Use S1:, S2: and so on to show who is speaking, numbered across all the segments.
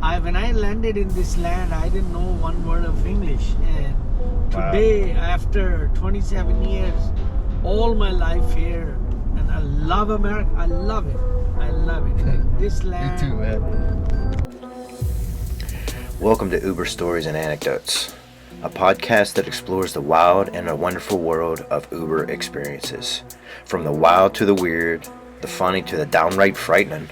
S1: When I landed in this land, I didn't know one word of English. And today, after 27 years, all my life here, and I love America. I love it. I love it. This land.
S2: You too, man. Welcome to Uber Stories and Anecdotes, a podcast that explores the wild and the wonderful world of Uber experiences. From the wild to the weird, the funny to the downright frightening,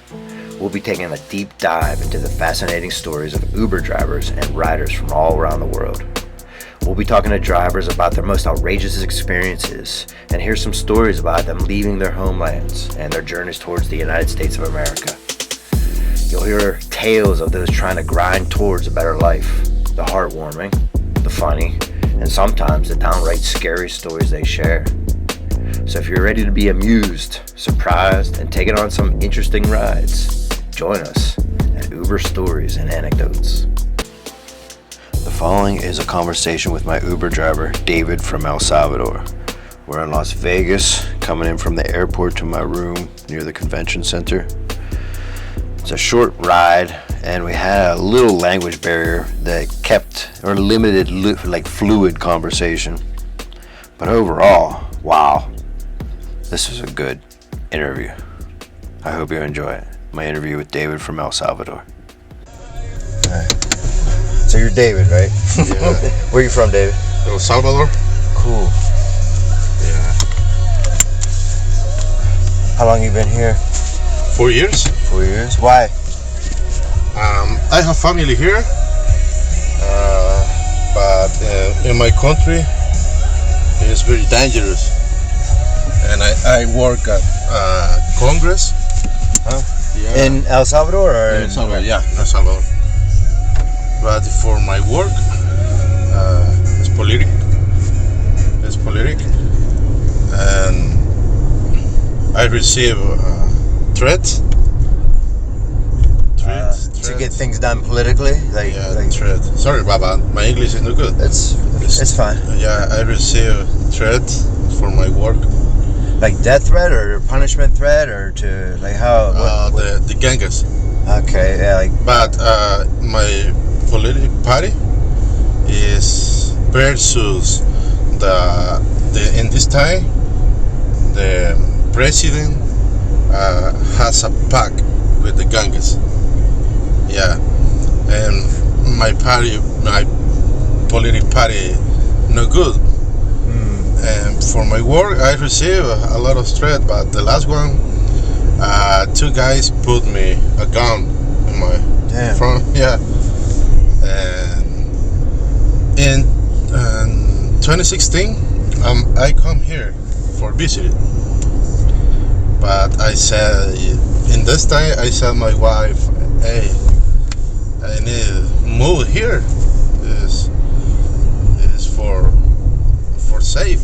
S2: we'll be taking a deep dive into the fascinating stories of Uber drivers and riders from all around the world. We'll be talking to drivers about their most outrageous experiences and hear some stories about them leaving their homelands and their journeys towards the United States of America. You'll hear tales of those trying to grind towards a better life, the heartwarming, the funny, and sometimes the downright scary stories they share. So if you're ready to be amused, surprised, and taken on some interesting rides, join us at Uber Stories and Anecdotes. The following is a conversation with my Uber driver, David from El Salvador. We're in Las Vegas, coming in from the airport to my room near the convention center. It's a short ride, and we had a little language barrier that kept or limited fluid conversation. But overall, wow, this was a good interview. I hope you enjoy it. My interview with David from El Salvador. Alright. So you're David, right?
S3: Yeah.
S2: Where are you from, David?
S3: El Salvador.
S2: Cool.
S3: Yeah.
S2: How long you been here?
S3: 4 years.
S2: 4 years. Why?
S3: I have family here, but in my country it's very dangerous, and I work at Congress.
S2: Huh?
S3: Yeah.
S2: In El Salvador or
S3: In El Salvador? Yeah, El Salvador. But for my work, it's political. It's political, and I receive threats.
S2: To get things done politically,
S3: threat. Sorry, Baba, my English is not good.
S2: It's fine.
S3: Yeah, I receive threats for my work.
S2: Like death threat or punishment threat or to like how?
S3: The gangs.
S2: Okay, yeah, like.
S3: But my political party is versus the in this time the president has a pact with the gangs. Yeah, and my political party, no good. And for my work, I receive a lot of threat. But the last one, 2 guys put me a gun in my front. Yeah, and in 2016, I come here for visit. But I said in this time, I said my wife, hey, I need to move here. Is for safe,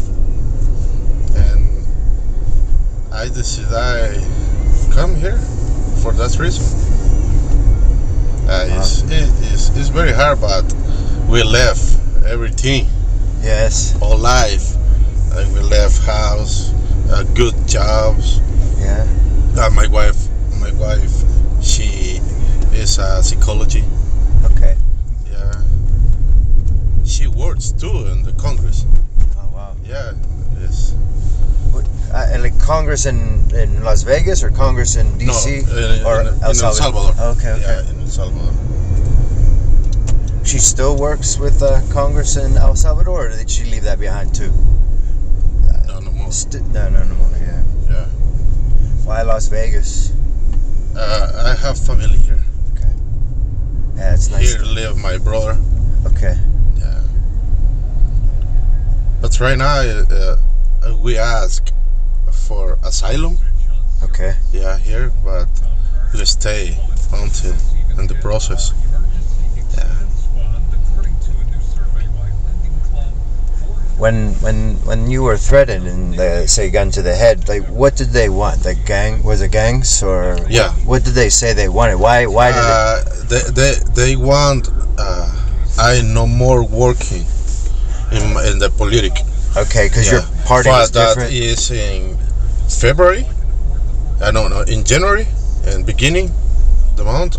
S3: and I decided I come here for that reason. It's very hard, but we left everything.
S2: Yes.
S3: All life, we left house, good jobs.
S2: Yeah.
S3: My wife, she is a psychology.
S2: Okay.
S3: Yeah. She works too in the Congress.
S2: Oh wow.
S3: Yeah. Yes.
S2: Like Congress in Las Vegas or Congress in DC or
S3: in El Salvador.
S2: Okay.
S3: Yeah, in El Salvador.
S2: She still works with Congress in El Salvador, or did she leave that behind too?
S3: No more.
S2: No more. Yeah.
S3: Yeah.
S2: Why Las Vegas?
S3: I have family here.
S2: Okay. Yeah, it's nice.
S3: Here live my brother.
S2: Okay.
S3: Yeah. But right now, we ask for asylum.
S2: Okay.
S3: Yeah, here, but we stay until in the process. Yeah.
S2: When you were threatened and say gun to the head, like what did they want? The gang was it gangs or
S3: yeah?
S2: What did they say they wanted? Why did
S3: they want I no more working in the politics.
S2: Okay, because your party is different.
S3: That is in February. I don't know, in January, in beginning the month,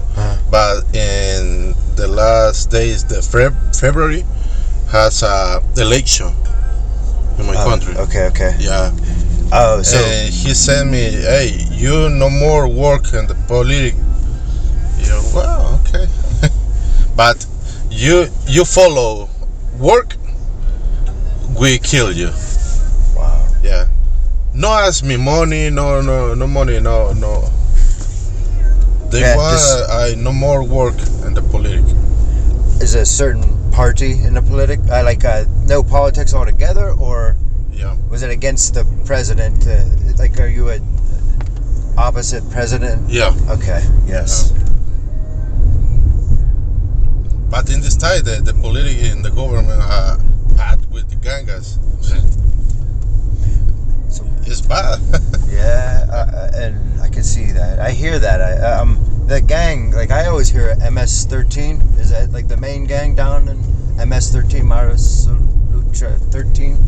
S3: but in last days, the February has a election in my country.
S2: Okay.
S3: Yeah.
S2: Oh, so
S3: And he said me, hey, you no more work in the politics. You know, well, okay. But you follow work, we kill you.
S2: wow.
S3: Yeah. No ask me money, no money, no. They
S2: Yeah,
S3: want I no more work in the politics.
S2: Is it a certain party in the no politics altogether, or
S3: Yeah.
S2: was it against the president? Are you a opposite president?
S3: Yeah.
S2: Okay. Yes.
S3: But in this time, the politics in the government are bad with the gangas. It's bad.
S2: Yeah, and I can see that. I hear that. The gang, I always hear MS-13. Is that like the main gang down in MS-13, Maris Lucha 13?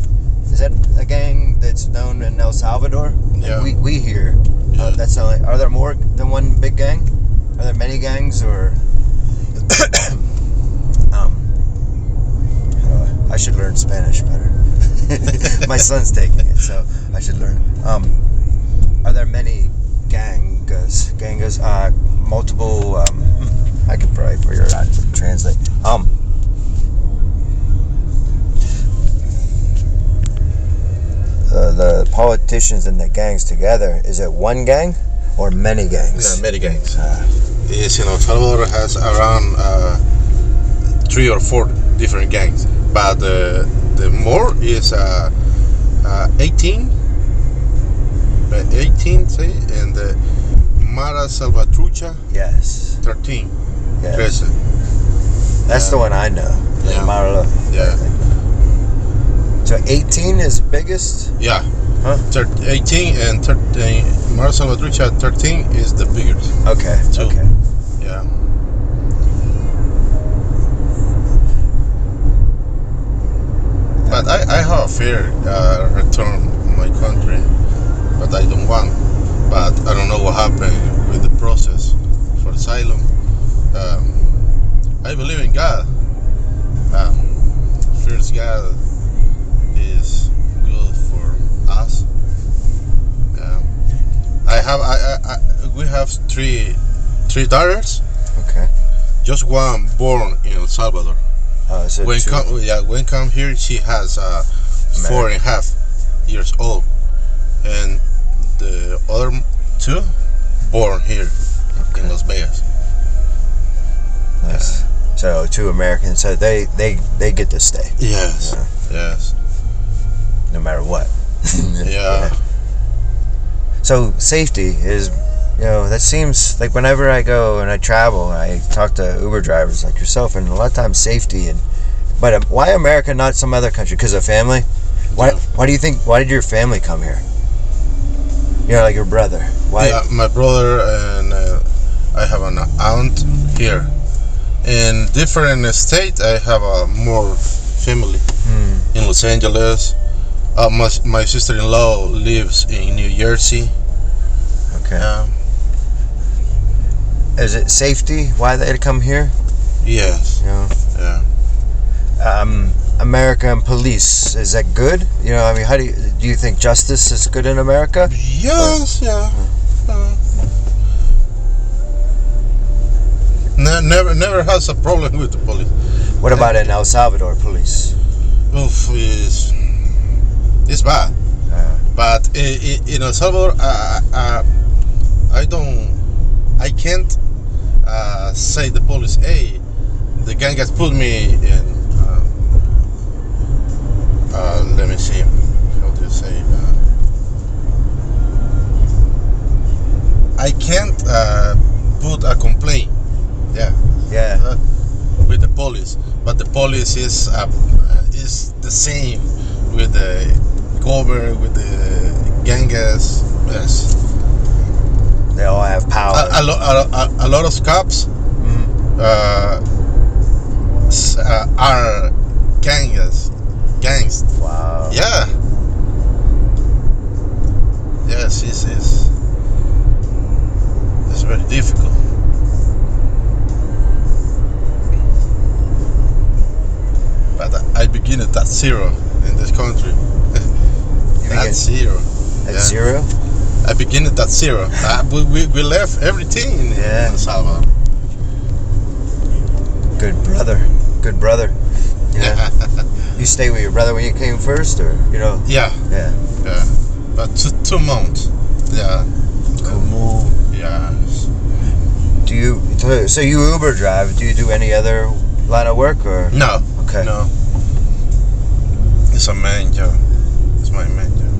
S2: Is that a gang that's known in El Salvador?
S3: Yeah.
S2: We hear.
S3: Yeah.
S2: That's only. Are there more than one big gang? Are there many gangs, or? I should learn Spanish better. My son's taking it, so I should learn. Are there many gangas? Multiple. I could probably figure it out and translate. The politicians and the gangs together. Is it one gang or many gangs?
S3: No, many gangs. Yes, El Salvador has around 3 or 4 different gangs, but the more is 18, say, and the Mara Salvatrucha
S2: Yes.
S3: 13.
S2: Yes.
S3: 13.
S2: That's the one I know.
S3: Yeah.
S2: Marla.
S3: Yeah.
S2: So 18 is biggest?
S3: Yeah.
S2: Huh?
S3: 18 and 13. Mara Salvatrucha 13 is the biggest.
S2: Okay.
S3: So-
S2: Okay.
S3: Yeah. But I have a fear return to my country, but I don't want. But I don't know what happened with the process for asylum. I believe in God. First, God is good for us. We have three daughters.
S2: Okay.
S3: Just one born in El Salvador.
S2: So
S3: When come here, she has 4.5 years old, and the other 2 born here in Las Vegas.
S2: Nice. So 2 Americans. So they get to stay
S3: Yes, yes,
S2: no matter what.
S3: yeah,
S2: So safety is, that seems like whenever I go and I travel, I talk to Uber drivers like yourself, and a lot of times safety. But why America, not some other country? Because of family. Why?
S3: Yeah.
S2: Why do you think? Why did your family come here? Like your brother. Why?
S3: Yeah, my brother and I have an aunt here. In different state, I have a more family in Los Angeles. My sister-in-law lives in New Jersey.
S2: Okay. Is it safety? Why they come here?
S3: Yes.
S2: Yeah.
S3: Yeah.
S2: American police, is that good? How do you think justice is good in America?
S3: Yes. Yeah. Never has a problem with the police.
S2: What about in El Salvador police?
S3: Oof, it's bad. But in El Salvador, I can't say the police, hey, the gang has put me in. Let me see. How do you say? I can't put a complaint.
S2: Yeah.
S3: With the police, but the police is the same with the government, with the gangas. Yes.
S2: They all have power.
S3: A lot of cops are gangs.
S2: Wow.
S3: Yeah. Yes, it's very difficult. begin at zero in this country. At zero.
S2: At zero?
S3: I begin at zero. We left everything in El Salvador.
S2: Good brother. Yeah. You stay with your brother when you came first, or
S3: Yeah. But 2 months. Yeah.
S2: Cool.
S3: Yeah.
S2: Do you? So you Uber drive? Do you do any other line of work, or?
S3: No.
S2: Okay.
S3: No. It's a main job. It's my main job.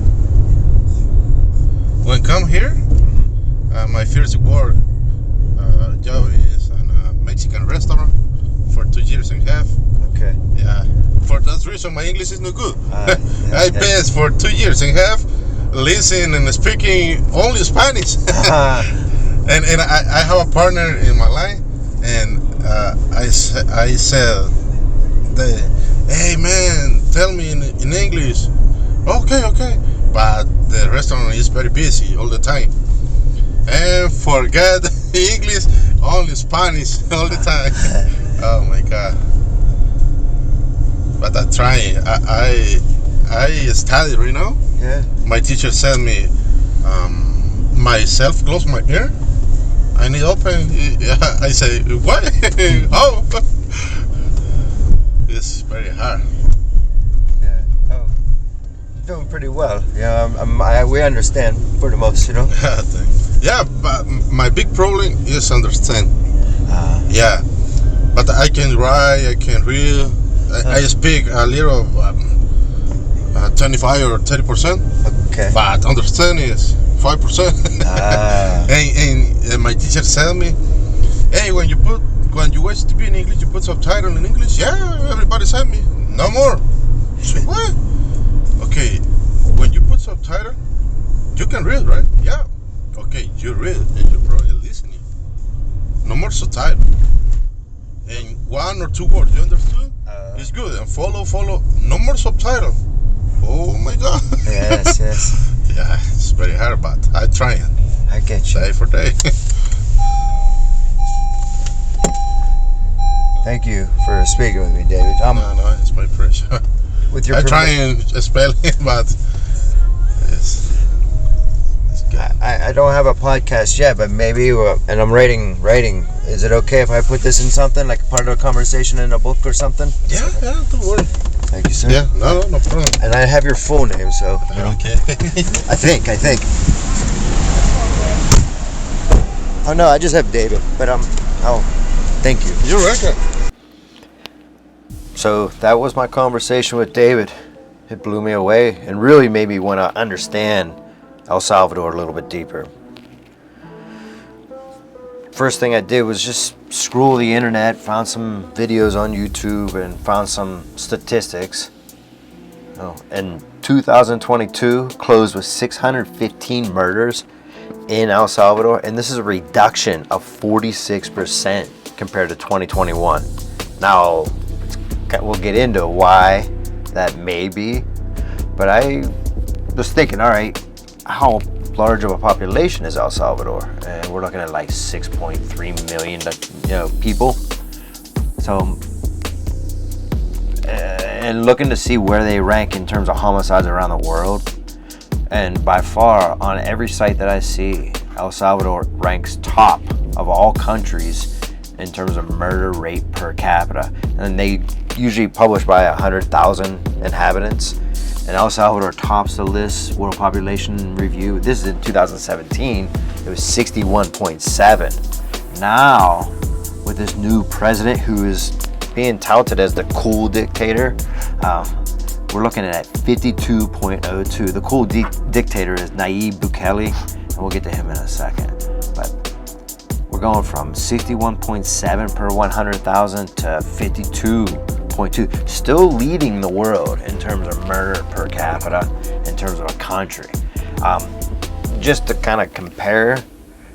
S3: When I come here, my first work job is in a Mexican restaurant for 2 years and a half.
S2: Okay.
S3: Yeah. For that reason, my English is not good. I passed for 2 years and a half, listening and speaking only Spanish. And I have a partner in my line, and I said, "Hey man, tell me in English." Okay. But the restaurant is very busy all the time, and forget English, only Spanish all the time. Oh my God! But I'm trying. I study right now.
S2: Yeah.
S3: My teacher said me, myself close my ear. I need open. I say, what? How? It's very hard.
S2: Yeah. Oh. Doing pretty well. Yeah. We understand for the most,
S3: Yeah, but my big problem is understand. Yeah, but I can write. I can read. I speak a little, 25 or 30%.
S2: Okay.
S3: But understand is 5%. And my teacher said me, hey, when you watch TV in English, you put subtitle in English. Yeah, everybody said me. No more. I said, what? Okay, when you put subtitle, you can read, right? Yeah. Okay, you read and you're probably listening. No more subtitle. And 1 or 2 words, you understood? It's good. And follow. No more subtitle. Oh my God.
S2: Yes.
S3: Yeah, it's very hard, but I try it.
S2: I get you.
S3: Day for day.
S2: Thank you for speaking with me, David.
S3: No, it's my pleasure.
S2: With your
S3: I try and spell it, but it's good.
S2: I don't have a podcast yet, but maybe, and I'm writing. Is it okay if I put this in something, like part of a conversation in a book or something?
S3: Yeah, don't worry.
S2: Thank you, sir.
S3: Yeah, no problem.
S2: And I have your full name, so.
S3: Okay.
S2: I think. Oh no, I just have David, but thank you.
S3: You're welcome.
S2: So that was my conversation with David. It blew me away and really made me want to understand El Salvador a little bit deeper. First thing I did was just scroll the internet, found some videos on YouTube and found some statistics. And 2022 closed with 615 murders in El Salvador, and this is a reduction of 46% compared to 2021. Now, we'll get into why that may be, but I was thinking, all right, how large of a population is El Salvador? And we're looking at like 6.3 million, people. So, and looking to see where they rank in terms of homicides around the world. And by far, on every site that I see, El Salvador ranks top of all countries in terms of murder rate per capita. And they usually publish by 100,000 inhabitants. And El Salvador tops the list, World Population Review. This is in 2017. It was 61.7. Now, with this new president who is being touted as the cool dictator, we're looking at 52.02. The cool dictator is Nayib Bukele, and we'll get to him in a second. But we're going from 61.7 per 100,000 to 52.2, still leading the world in terms of murder per capita, in terms of a country. Just to kind of compare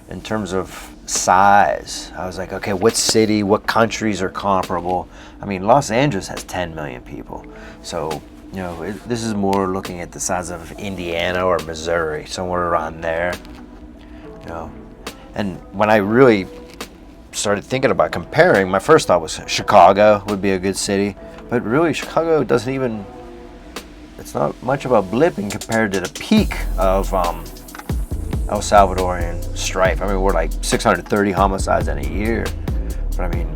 S2: in terms of size, I was like, okay, what city, what countries are comparable? I mean, Los Angeles has 10 million people. So, this is more looking at the size of Indiana or Missouri, somewhere around there. And when I really started thinking about comparing, my first thought was Chicago would be a good city. But really, Chicago doesn't even, it's not much of a blip in compared to the peak of El Salvadorian strife. I mean, we're like 630 homicides in a year. But I mean,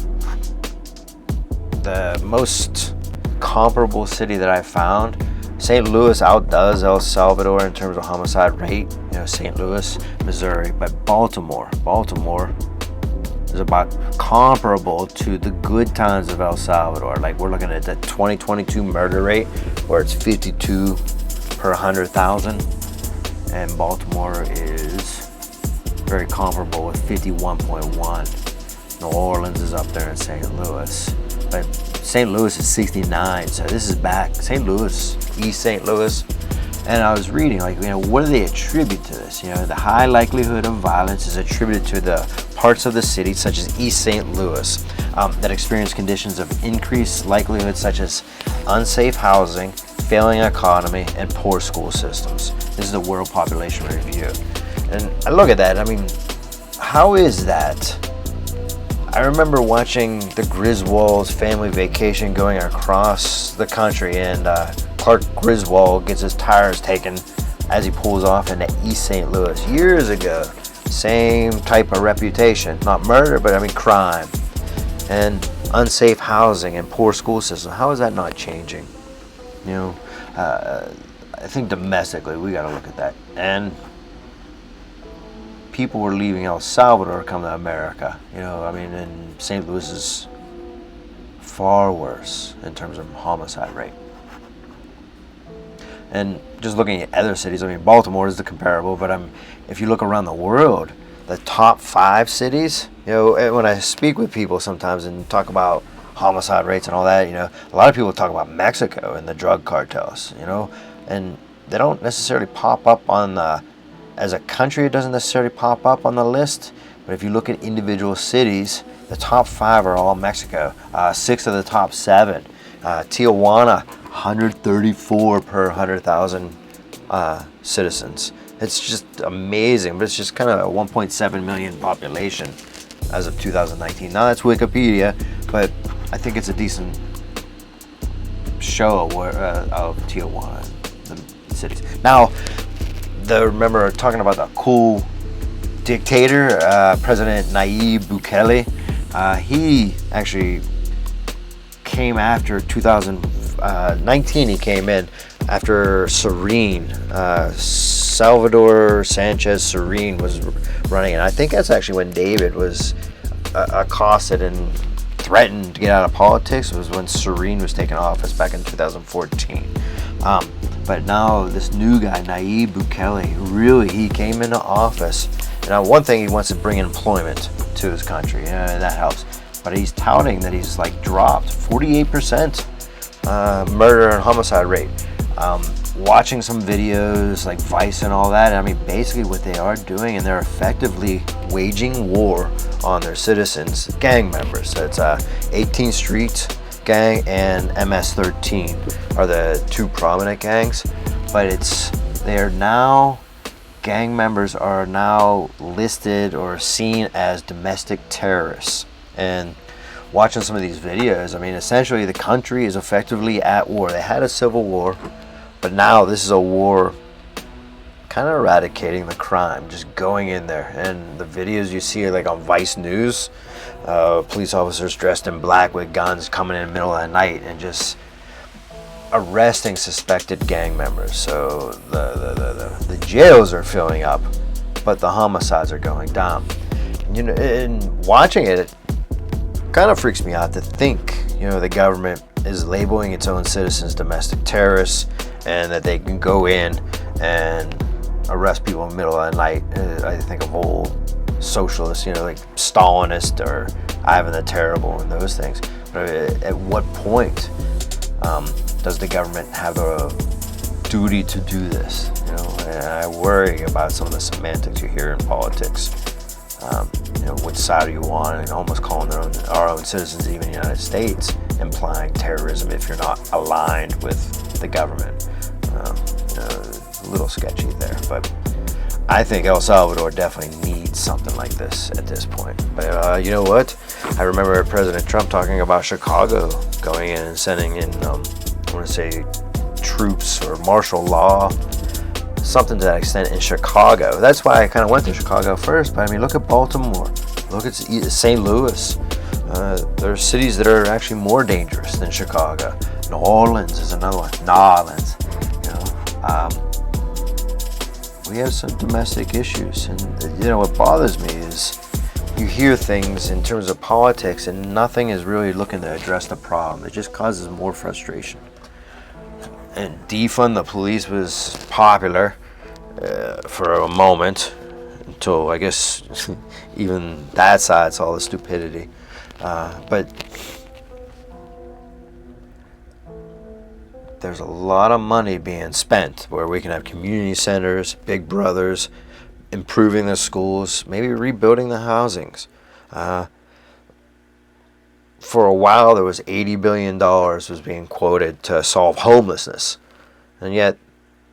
S2: the most comparable city that I found, St. Louis outdoes El Salvador in terms of homicide rate. St. Louis, Missouri, but Baltimore is about comparable to the good times of El Salvador. Like, we're looking at the 2022 murder rate where it's 52 per 100,000, and Baltimore is very comparable with 51.1. New Orleans is up there in St. Louis, but St. Louis is 69, so this is back. St. Louis, East St. Louis. And I was reading, what do they attribute to this? The high likelihood of violence is attributed to the parts of the city, such as East St. Louis, that experience conditions of increased likelihood, such as unsafe housing, failing economy, and poor school systems. This is the World Population Review. And I look at that, how is that? I remember watching the Griswold's family vacation going across the country, and Clark Griswold gets his tires taken as he pulls off into East St. Louis years ago. Same type of reputation, not murder, but crime, and unsafe housing and poor school system. How is that not changing? I think domestically we got to look at that. And people were leaving El Salvador to come to America. And St. Louis is far worse in terms of homicide rate. And just looking at other cities, Baltimore is the comparable, but if you look around the world, the top 5 cities, when I speak with people sometimes and talk about homicide rates and all that, a lot of people talk about Mexico and the drug cartels, and they don't necessarily pop up on as a country, it doesn't necessarily pop up on the list, but if you look at individual cities, the top 5 are all Mexico. 6 of the top 7. Tijuana, 134 per 100,000 citizens. It's just amazing, but it's just kind of a 1.7 million population as of 2019. Now that's Wikipedia, but I think it's a decent show of Tijuana, the cities. Now, remember talking about the cool dictator, President Nayib Bukele. He actually came after 2019. He came in after Salvador Sanchez Serene was running, and I think that's actually when David was accosted and threatened to get out of politics. It was when Serene was taking office back in 2014. But now this new guy, Nayib Bukele, really, he came into office. Now, one thing, he wants to bring employment to his country, and that helps. But he's touting that he's dropped 48% murder and homicide rate. Watching some videos like Vice and all that, basically what they are doing, and they're effectively waging war on their citizens, gang members. So it's 18th Street gang and MS-13 are the 2 prominent gangs, but gang members are now listed or seen as domestic terrorists. And watching some of these videos, essentially the country is effectively at war. They had a civil war, but now this is a war kind of eradicating the crime, just going in there. And the videos you see on Vice News, police officers dressed in black with guns coming in the middle of the night and just arresting suspected gang members. So the jails are filling up, but the homicides are going down. And watching it kind of freaks me out to think, the government is labeling its own citizens domestic terrorists, and that they can go in and arrest people in the middle of the night. I think of old socialists, like Stalinist or Ivan the Terrible and those things. But at what point does the government have a duty to do this? And I worry about some of the semantics you hear in politics. Which side are you on, and almost calling our own citizens, even in the United States, implying terrorism if you're not aligned with the government. A little sketchy there, but I think El Salvador definitely needs something like this at this point. But you know what? I remember President Trump talking about Chicago going in and sending in, I want to say, troops or martial law, something to that extent in Chicago. That's why I kind of went to Chicago first. But I mean, look at Baltimore. Look at St. Louis. There are cities that are actually more dangerous than Chicago. New Orleans is another one. New Orleans. You know, we have some domestic issues, and you know what bothers me is you hear things in terms of politics, and nothing is really looking to address the problem. It just causes more frustration. And defund the police was popular for a moment, until I guess even that side saw the stupidity. But there's a lot of money being spent where we can have community centers, big brothers, improving the schools, maybe rebuilding the housings. For a while, there was $80 billion was being quoted to solve homelessness. And yet,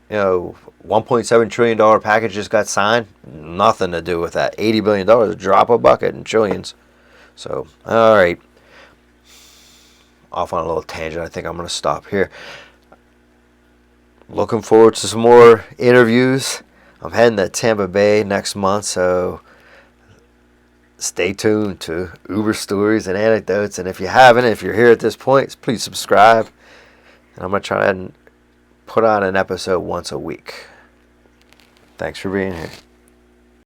S2: you know, $1.7 trillion package just got signed. Nothing to do with that. $80 billion, a drop of a bucket in trillions. So, all right. Off on a little tangent. I think I'm going to stop here. Looking forward to some more interviews. I'm heading to Tampa Bay next month, so stay tuned to Uber Stories and Anecdotes. And if you haven't, if you're here at this point, please subscribe. And I'm going to try and put on an episode once a week. Thanks for being here.